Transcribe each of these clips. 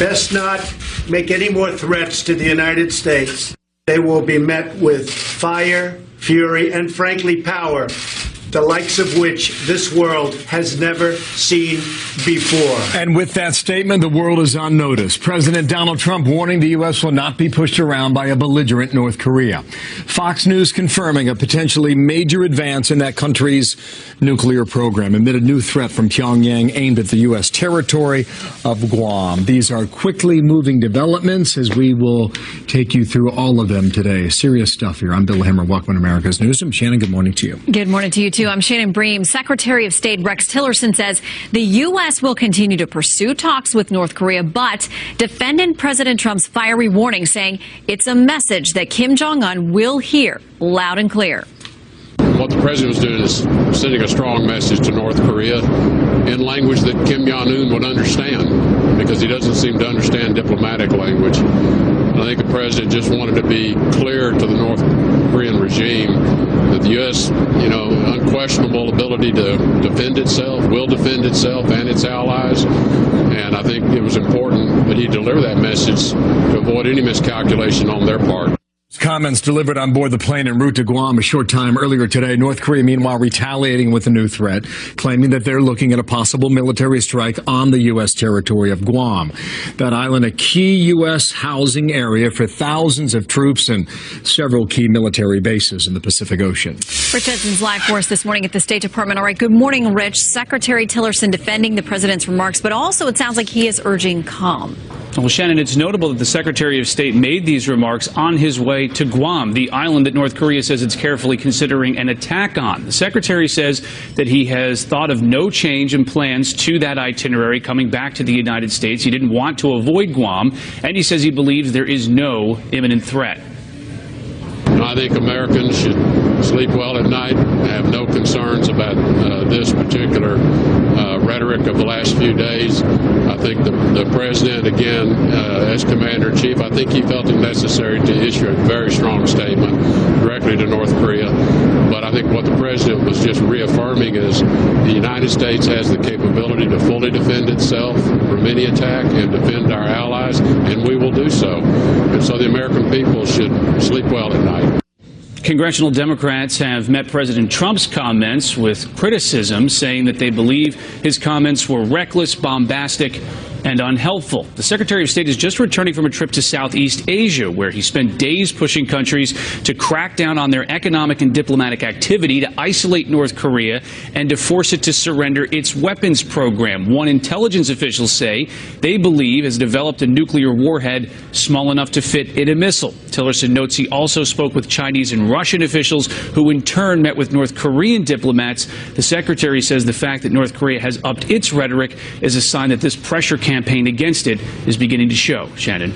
best not make any more threats to the United States. They will be met with fire, fury, and frankly power, the likes of which this world has never seen before. And with that statement, the world is on notice. President Donald Trump warning the U.S. will not be pushed around by a belligerent North Korea. Fox News confirming a potentially major advance in that country's nuclear program amid a new threat from Pyongyang aimed at the U.S. territory of Guam. These are quickly moving developments as we will take you through all of them today. Serious stuff here. I'm Bill Hemmer. Welcome to America's Newsroom. Shannon, good morning to you. Good morning to you, too. I'm Shannon Bream. Secretary of State Rex Tillerson says the U.S. will continue to pursue talks with North Korea, but defended President Trump's fiery warning, saying it's a message that Kim Jong-un will hear loud and clear. What the president was doing is sending a strong message to North Korea in language that Kim Jong-un would understand, because he doesn't seem to understand diplomatic language. I think the president just wanted to be clear to the North Korean regime that the U.S., unquestionable ability to defend itself, will defend itself and its allies. And I think it was important that he deliver that message to avoid any miscalculation on their part. Comments delivered on board the plane en route to Guam a short time earlier today. North Korea, meanwhile, retaliating with a new threat, claiming that they're looking at a possible military strike on the U.S. territory of Guam. That island, a key U.S. housing area for thousands of troops and several key military bases in the Pacific Ocean. Rich Edson's live for us this morning at the State Department. All right, good morning, Rich. Secretary Tillerson defending the president's remarks, but also it sounds like he is urging calm. Well, Shannon, it's notable that the Secretary of State made these remarks on his way to Guam, the island that North Korea says it's carefully considering an attack on. The Secretary says that he has thought of no change in plans to that itinerary coming back to the United States. He didn't want to avoid Guam, and he says he believes there is no imminent threat. I think Americans should sleep well at night, have no concerns about this particular rhetoric of the last few days. I think the president, again, as commander-in-chief, I think he felt it necessary to issue a very strong statement directly to North Korea. But I think what the president was just reaffirming is the United States has the capability to fully defend itself from any attack and defend our allies, and we will do so. And so the American people should sleep well at night. Congressional Democrats have met President Trump's comments with criticism, saying that they believe his comments were reckless, bombastic, and unhelpful. The Secretary of State is just returning from a trip to Southeast Asia, where he spent days pushing countries to crack down on their economic and diplomatic activity, to isolate North Korea, and to force it to surrender its weapons program. One intelligence officials say they believe has developed a nuclear warhead small enough to fit in a missile. Tillerson notes he also spoke with Chinese and Russian officials, who in turn met with North Korean diplomats. The Secretary says the fact that North Korea has upped its rhetoric is a sign that this pressure campaign against it is beginning to show. Shannon.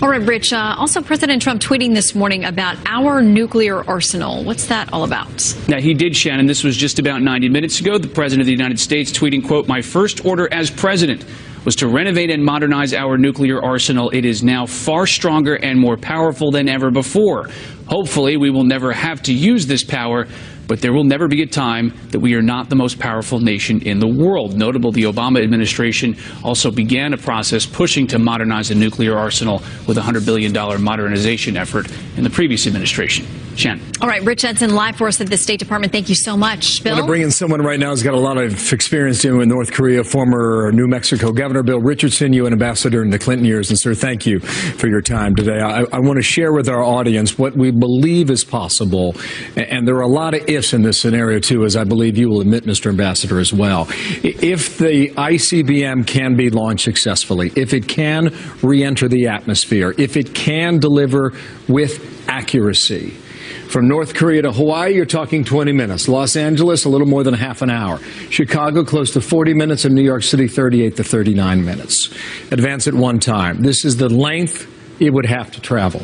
All right, Rich. Also, President Trump tweeting this morning about our nuclear arsenal. What's that all about? Now, he did, Shannon. This was just about 90 minutes ago. The President of the United States tweeting, quote, "My first order as president was to renovate and modernize our nuclear arsenal. It is now far stronger and more powerful than ever before. Hopefully, we will never have to use this power, but there will never be a time that we are not the most powerful nation in the world." Notable, the Obama administration also began a process pushing to modernize the nuclear arsenal with a $100 billion modernization effort in the previous administration. Shannon. All right, Rich Edson live for us at the State Department. Thank you so much, Bill. I want to bring in someone right now who's got a lot of experience dealing with North Korea, former New Mexico Governor Bill Richardson, UN ambassador in the Clinton years. And, sir, thank you for your time today. I want to share with our audience what we believe is possible. And there are a lot of ifs in this scenario, too, as I believe you will admit, Mr. Ambassador, as well. If the ICBM can be launched successfully, if it can re-enter the atmosphere, if it can deliver with accuracy, from North Korea to Hawaii, you're talking 20 minutes. Los Angeles, a little more than half an hour. Chicago, close to 40 minutes. And New York City, 38 to 39 minutes. Advance at one time. This is the length it would have to travel.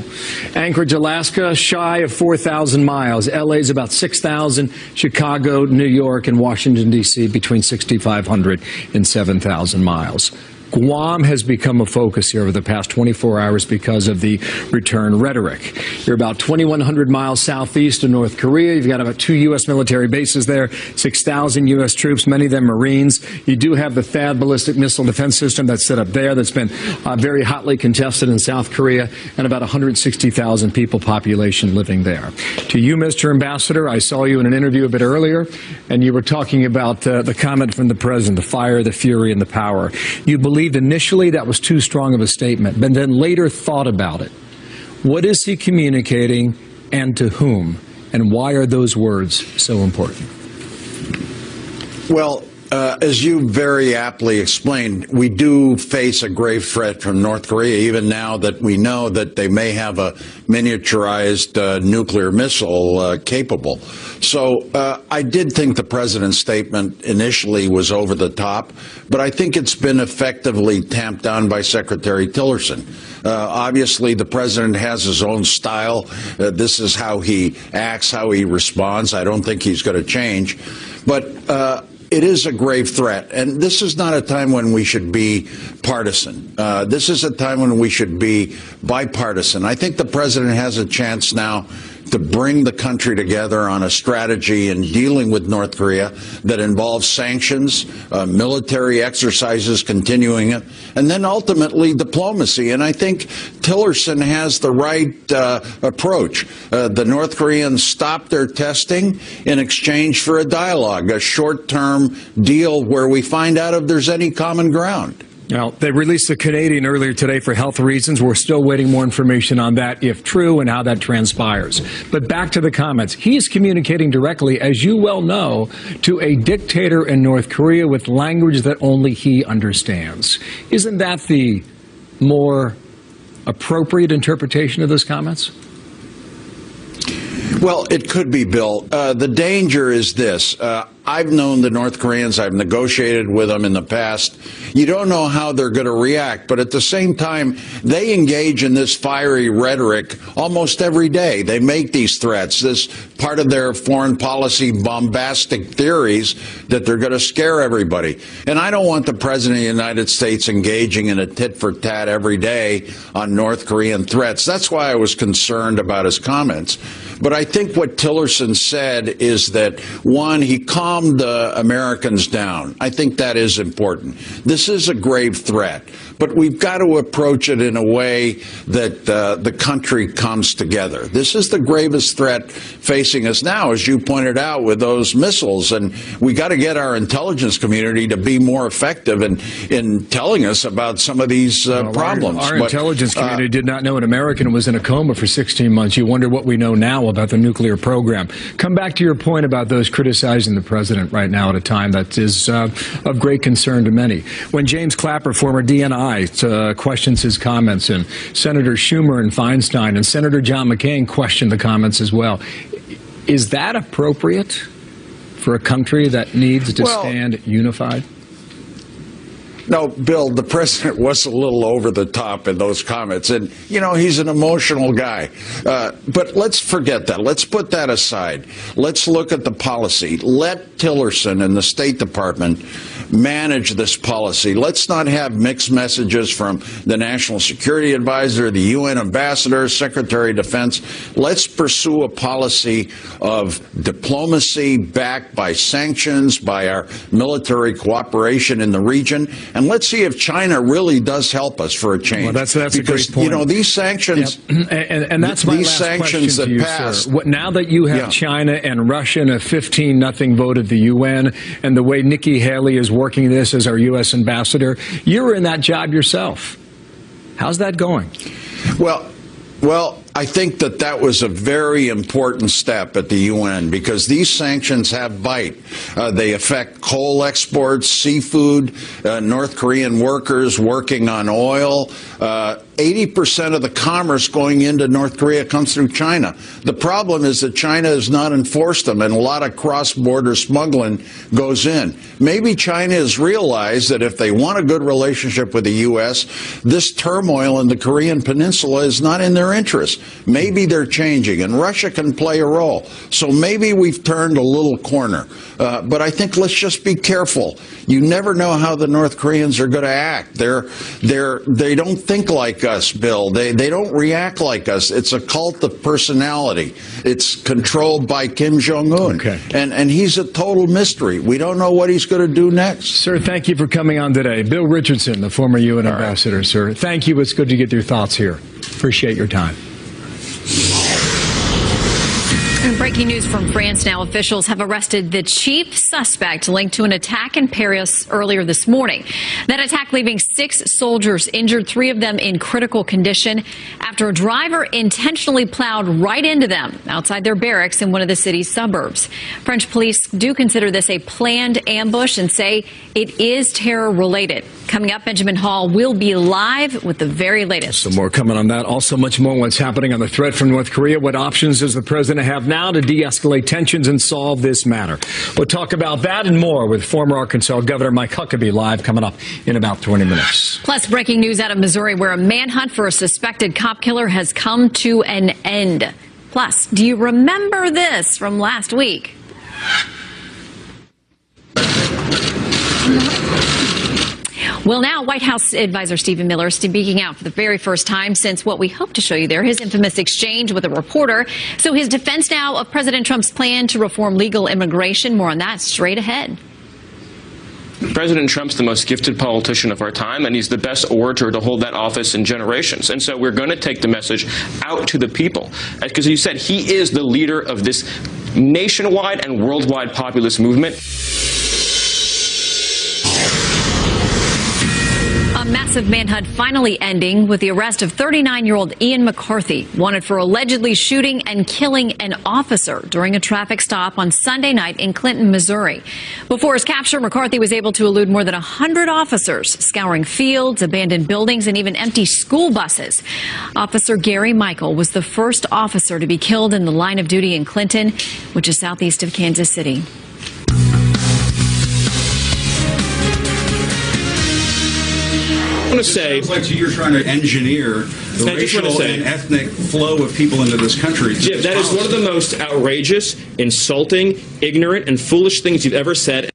Anchorage, Alaska, shy of 4,000 miles. LA is about 6,000. Chicago, New York, and Washington, D.C. between 6,500 and 7,000 miles. Guam has become a focus here over the past 24 hours because of the return rhetoric. You're about 2,100 miles southeast of North Korea. You've got about 2 U.S. military bases there, 6,000 U.S. troops, many of them Marines. You do have the THAAD ballistic missile defense system that's set up there that's been very hotly contested in South Korea, and about 160,000 people population living there. To you, Mr. Ambassador, I saw you in an interview a bit earlier, and you were talking about the comment from the president, the fire, the fury, and the power. You believed initially that was too strong of a statement, but then later thought about it. What is he communicating, and to whom? And why are those words so important? Well, as you very aptly explained, we do face a grave threat from North Korea, even now that we know that they may have a miniaturized nuclear missile capable. So I did think the president's statement initially was over the top, but I think it's been effectively tamped down by Secretary Tillerson. Obviously, the president has his own style. This is how he acts, how he responds. I don't think he's going to change. But it is a grave threat, and this is not a time when we should be partisan. This is a time when we should be bipartisan. I think the president has a chance now to bring the country together on a strategy in dealing with North Korea that involves sanctions, military exercises continuing it, and then ultimately diplomacy. And I think Tillerson has the right approach. The North Koreans stopped their testing in exchange for a dialogue, a short-term deal where we find out if there's any common ground. Now, they released the Canadian earlier today for health reasons. We're still waiting more information on that, if true, and how that transpires. But back to the comments. He's communicating directly, as you well know, to a dictator in North Korea with language that only he understands. Isn't that the more appropriate interpretation of those comments? Well, it could be, Bill. The danger is this. I've known the North Koreans. I've negotiated with them in the past. You don't know how they're going to react, but at the same time, they engage in this fiery rhetoric almost every day. They make these threats, this part of their foreign policy bombastic theories that they're going to scare everybody. And I don't want the President of the United States engaging in a tit-for-tat every day on North Korean threats. That's why I was concerned about his comments. But I think what Tillerson said is that, one, he calmed the Americans down. I think that is important. This is a grave threat, but we've got to approach it in a way that the country comes together. This is the gravest threat facing us now, as you pointed out, with those missiles. And we got to get our intelligence community to be more effective in telling us about some of these problems. Our intelligence community did not know an American was in a coma for 16 months. You wonder what we know now about the nuclear program. Come back to your point about those criticizing the president right now at a time that is of great concern to many. When James Clapper, former DNI, questions his comments, and Senator Schumer and Feinstein and Senator John McCain questioned the comments as well. Is that appropriate for a country that needs to stand unified? No, Bill, the president was a little over the top in those comments. And, you know, he's an emotional guy. But let's forget that. Let's put that aside. Let's look at the policy. Let Tillerson and the State Department manage this policy. Let's not have mixed messages from the National Security Advisor, the UN Ambassador, Secretary of Defense. Let's pursue a policy of diplomacy backed by sanctions, by our military cooperation in the region. And let's see if China really does help us for a change. Well, that's because, a great point. You know, these sanctions, and that's my last question to you, sir. Now that you have China and Russia in a 15-0 vote at the UN, and the way Nikki Haley is working this as our U.S. ambassador, you were in that job yourself. How's that going? Well, I think that was a very important step at the UN, because these sanctions have bite. They affect coal exports, seafood, North Korean workers working on oil. 80% of the commerce going into North Korea comes through China. The problem is that China has not enforced them, and a lot of cross-border smuggling goes in. Maybe China has realized that if they want a good relationship with the U.S., this turmoil in the Korean Peninsula is not in their interest. Maybe they're changing, and Russia can play a role. So maybe we've turned a little corner. But I think let's just be careful. You never know how the North Koreans are going to act. They don't think like us, Bill. They don't react like us. It's a cult of personality. It's controlled by Kim Jong-un. Okay. And he's a total mystery. We don't know what he's going to do next. Sir, thank you for coming on today. Bill Richardson, the former UN ambassador, sir. Thank you. It's good to get your thoughts here. Appreciate your time. Breaking news from France now. Officials have arrested the chief suspect linked to an attack in Paris earlier this morning. That attack leaving 6 soldiers injured, 3 of them in critical condition after a driver intentionally plowed right into them outside their barracks in one of the city's suburbs. French police do consider this a planned ambush and say it is terror related. Coming up, Benjamin Hall will be live with the very latest. Some more coming on that. Also much more what's happening on the threat from North Korea. What options does the president have now to de-escalate tensions and solve this matter? We'll talk about that and more with former Arkansas Governor Mike Huckabee live coming up in about 20 minutes. Plus, breaking news out of Missouri where a manhunt for a suspected cop killer has come to an end. Plus, do you remember this from last week? Well, now White House advisor Stephen Miller is speaking out for the very first time since what we hope to show you there, his infamous exchange with a reporter. So his defense now of President Trump's plan to reform legal immigration. More on that straight ahead. President Trump's the most gifted politician of our time, and he's the best orator to hold that office in generations. And so we're going to take the message out to the people. Because you said he is the leader of this nationwide and worldwide populist movement. A massive manhunt finally ending with the arrest of 39-year-old Ian McCarthy, wanted for allegedly shooting and killing an officer during a traffic stop on Sunday night in Clinton, Missouri. Before his capture, McCarthy was able to elude more than 100 officers, scouring fields, abandoned buildings, and even empty school buses. Officer Gary Michael was the first officer to be killed in the line of duty in Clinton, which is southeast of Kansas City. I want to say, it sounds like you're trying to engineer the racial and ethnic flow of people into this country. Jim, that is one of the most outrageous, insulting, ignorant, and foolish things you've ever said.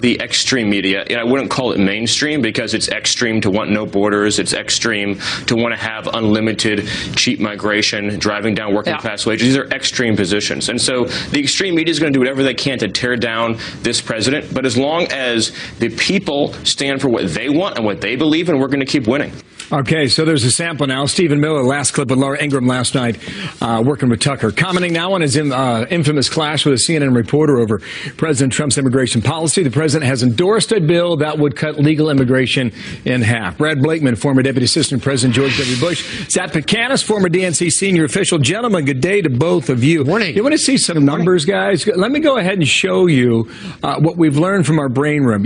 The extreme media, and I wouldn't call it mainstream because it's extreme to want no borders. It's extreme to want to have unlimited cheap migration, driving down working class wages. These are extreme positions. And so the extreme media is going to do whatever they can to tear down this president. But as long as the people stand for what they want and what they believe in, we're going to keep winning. Okay, so there's a sample now. Stephen Miller, last clip with Laura Ingraham last night, working with Tucker. Commenting now on his infamous clash with a CNN reporter over President Trump's immigration policy. The president has endorsed a bill that would cut legal immigration in half. Brad Blakeman, former Deputy Assistant President George W. Bush. Zach Pecanis, former DNC senior official. Gentlemen, good day to both of you. Morning. You want to see some numbers, guys? Let me go ahead and show you what we've learned from our brain room.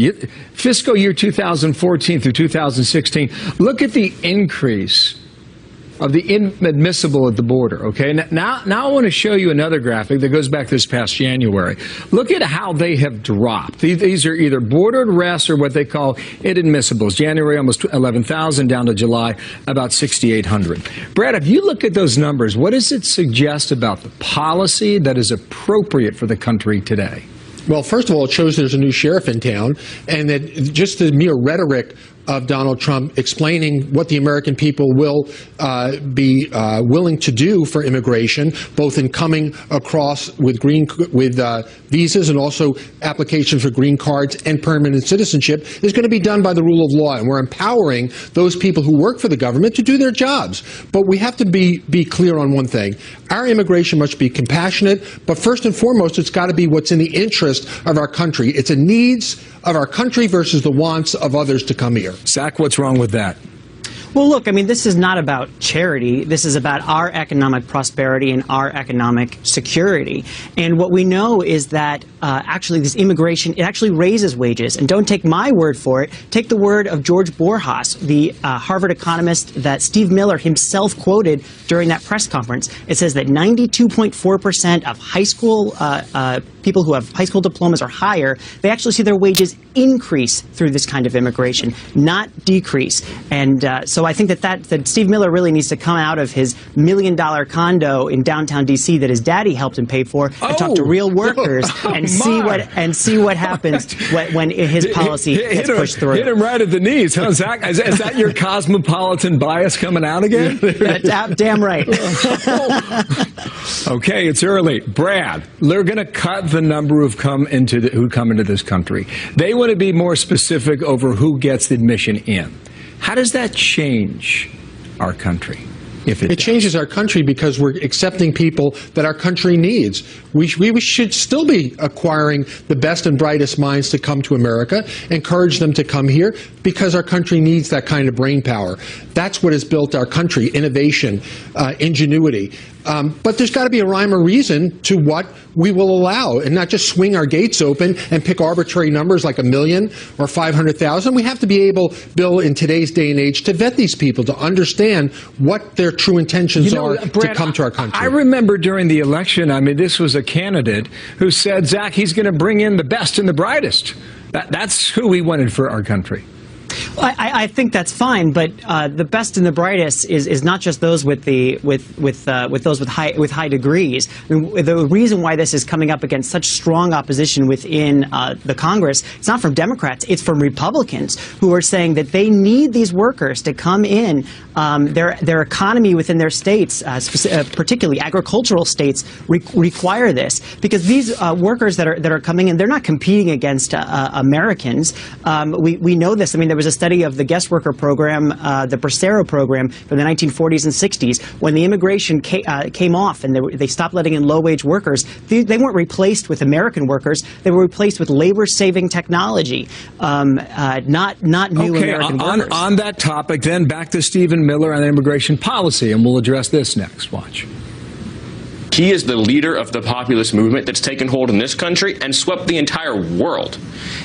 Fiscal year 2014 through 2016. Look at the increase of the inadmissible at the border. Okay, now I want to show you another graphic that goes back this past January. Look at how they have dropped. These are either border arrests or what they call inadmissibles. January almost 11,000 down to July about 6,800. Brad, if you look at those numbers, what does it suggest about the policy that is appropriate for the country today? Well, first of all, it shows there's a new sheriff in town, and that just the mere rhetoric of Donald Trump explaining what the American people will be willing to do for immigration, both in coming across with visas and also applications for green cards and permanent citizenship, is going to be done by the rule of law. And we're empowering those people who work for the government to do their jobs. But we have to be clear on one thing. Our immigration must be compassionate, but first and foremost, it's got to be what's in the interest of our country. It's the needs of our country versus the wants of others to come here. Zach, what's wrong with that? Well, look, I mean, this is not about charity. This is about our economic prosperity and our economic security. And what we know is that actually this immigration, it actually raises wages. And don't take my word for it. Take the word of George Borjas, the Harvard economist that Steve Miller himself quoted during that press conference. It says that 92.4% of high school people who have high school diplomas or higher, they actually see their wages increase through this kind of immigration, not decrease. And so I think that Steve Miller really needs to come out of his $1 million condo in downtown D.C. that his daddy helped him pay for and talk to real workers and see what happens when his policy gets pushed through. Hit him right at the knees, huh, Zach? Is that your cosmopolitan bias coming out again? Damn right. Okay, it's early. Brad, they're going to cut the number who come into this country. They want to be more specific over who gets admission in. How does that change our country? It changes our country because we're accepting people that our country needs. We should still be acquiring the best and brightest minds to come to America, encourage them to come here because our country needs that kind of brain power. That's what has built our country, innovation, ingenuity. But there's got to be a rhyme or reason to what we will allow and not just swing our gates open and pick arbitrary numbers like 1 million or 500,000. We have to be able, Bill, in today's day and age, to vet these people, to understand what their true intentions are Brad, to come to our country. I remember during the election, this was a candidate who said, Zach, he's going to bring in the best and the brightest. That's who we wanted for our country. I think that's fine, but the best and the brightest is not just those with those with high degrees. I mean, the reason why this is coming up against such strong opposition within the Congress, it's not from Democrats, it's from Republicans who are saying that they need these workers to come in. Their economy within their states, particularly agricultural states, require this because these workers that are coming in, they're not competing against Americans. We know this. I mean, there was a study of the guest worker program, the Bracero program from the 1940s and 60s. When the immigration came off and they stopped letting in low-wage workers, they weren't replaced with American workers. They were replaced with labor-saving technology, not new American workers. On that topic, then back to Stephen Miller on immigration policy, and we'll address this next. Watch. He is the leader of the populist movement that's taken hold in this country and swept the entire world.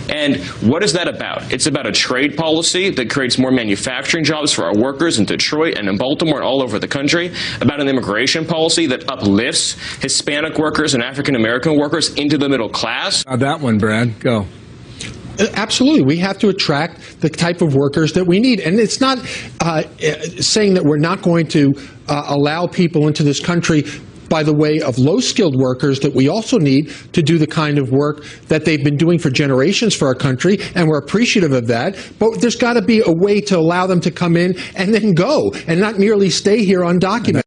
And what is that about? It's about a trade policy that creates more manufacturing jobs for our workers in Detroit and in Baltimore and all over the country, about an immigration policy that uplifts Hispanic workers and African American workers into the middle class. That one, Brad, go. Absolutely. We have to attract the type of workers that we need. And it's not saying that we're not going to allow people into this country by the way of low-skilled workers that we also need to do the kind of work that they've been doing for generations for our country, and we're appreciative of that. But there's got to be a way to allow them to come in and then go, and not merely stay here undocumented.